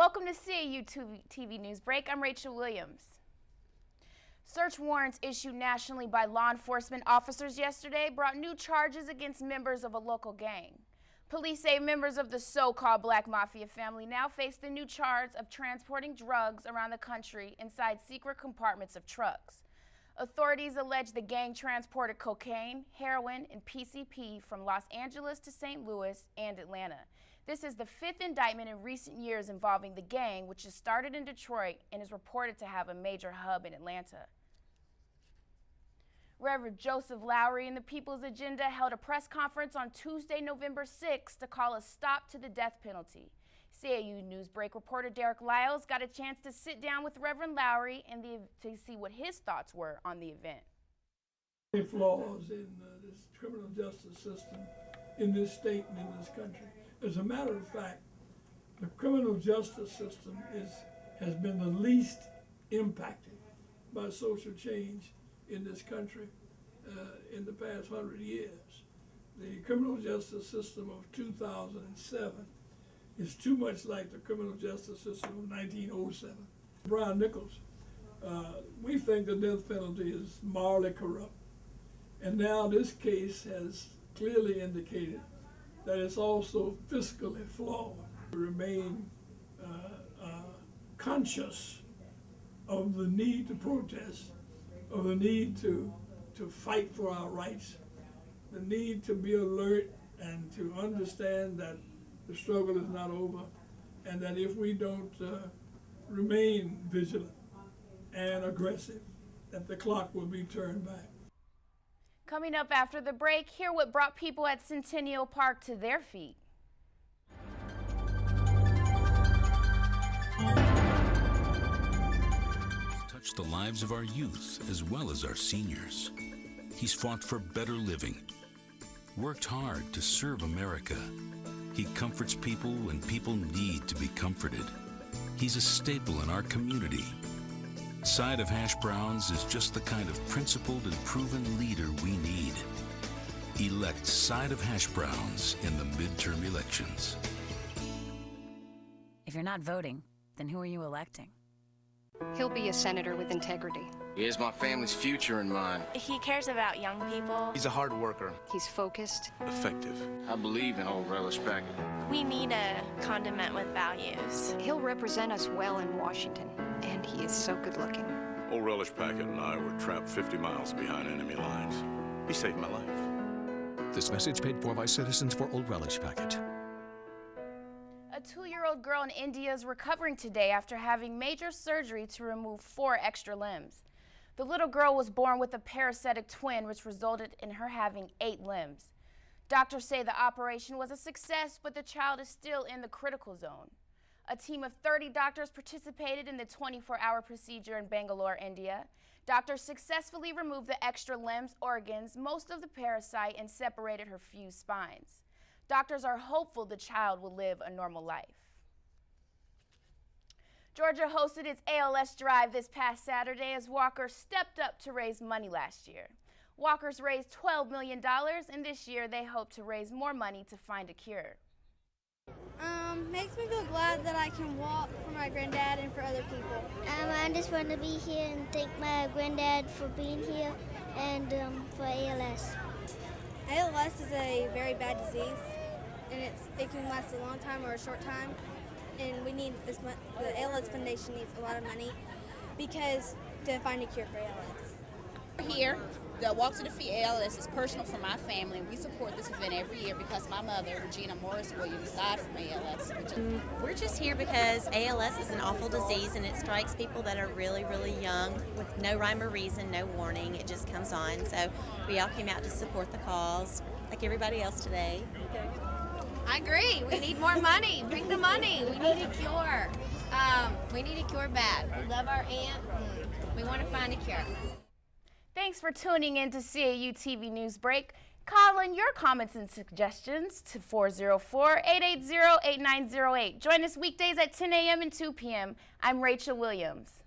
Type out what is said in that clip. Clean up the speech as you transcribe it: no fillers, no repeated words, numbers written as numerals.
Welcome to CAU-TV Newsbreak. I'm Rachel Williams. Search warrants issued nationally by law enforcement officers yesterday brought new charges against members of a local gang. Police say members of the so-called Black Mafia family now face the new charge of transporting drugs around the country inside secret compartments of trucks. Authorities allege the gang transported cocaine, heroin, and PCP from Los Angeles to St. Louis and Atlanta. This is the fifth indictment in recent years involving the gang, which has started in Detroit and is reported to have a major hub in Atlanta. Reverend Joseph Lowry and the People's Agenda held a press conference on Tuesday, November 6th to call a stop to the death penalty. CAU Newsbreak reporter Derek Lyles got a chance to sit down with Reverend Lowry to see what his thoughts were on the event. Flaws in this criminal justice system in this state and in this country. As a matter of fact, the criminal justice system has been the least impacted by social change in this country in the past 100 years. The criminal justice system of 2007 is too much like the criminal justice system of 1907. Brian Nichols, we think the death penalty is morally corrupt. And now this case has clearly indicated that it's also fiscally flawed. We remain conscious of the need to protest, of the need to fight for our rights, the need to be alert and to understand that the struggle is not over, and that if we don't remain vigilant and aggressive, that the clock will be turned back. Coming up after the break, hear what brought people at Centennial Park to their feet. Touched the lives of our youth as well as our seniors. He's fought for better living, worked hard to serve America. He comforts people when people need to be comforted. He's a staple in our community. Side of Hash Browns is just the kind of principled and proven leader we need. Elect Side of Hash Browns in the midterm elections. If you're not voting, then who are you electing? He'll be a senator with integrity. He has my family's future in mind. He cares about young people. He's a hard worker. He's focused. Effective. I believe in Old Relish Packet. We need a condiment with values. He'll represent us well in Washington, and he is so good looking. Old Relish Packet and I were trapped 50 miles behind enemy lines. He saved my life. This message paid for by Citizens for Old Relish Packet. A 2-year-old girl in India is recovering today after having major surgery to remove 4 extra limbs. The little girl was born with a parasitic twin, which resulted in her having 8 limbs. Doctors say the operation was a success, but the child is still in the critical zone. A team of 30 doctors participated in the 24-hour procedure in Bangalore, India. Doctors successfully removed the extra limbs, organs, most of the parasite, and separated her fused spines. Doctors are hopeful the child will live a normal life. Georgia hosted its ALS Drive this past Saturday as Walker stepped up to raise money last year. Walkers raised $12 million, and this year they hope to raise more money to find a cure. Makes me feel glad that I can walk for my granddad and for other people. I just want to be here and thank my granddad for being here and for ALS. ALS is a very bad disease, and it can last a long time or a short time. And we need this. The ALS Foundation needs a lot of money because to find a cure for ALS. We're here. The Walk to Defeat ALS is personal for my family. We support this event every year because my mother, Regina Morris Williams, died from ALS. We're just here because ALS is an awful disease and it strikes people that are really, really young with no rhyme or reason, no warning. It just comes on. So we all came out to support the cause, like everybody else today. I agree. We need more money. Bring the money. We need a cure. We need a cure bad. We love our aunt. We want to find a cure. Thanks for tuning in to CAU-TV Newsbreak. Call in your comments and suggestions to 404-880-8908. Join us weekdays at 10 a.m. and 2 p.m. I'm Rachel Williams.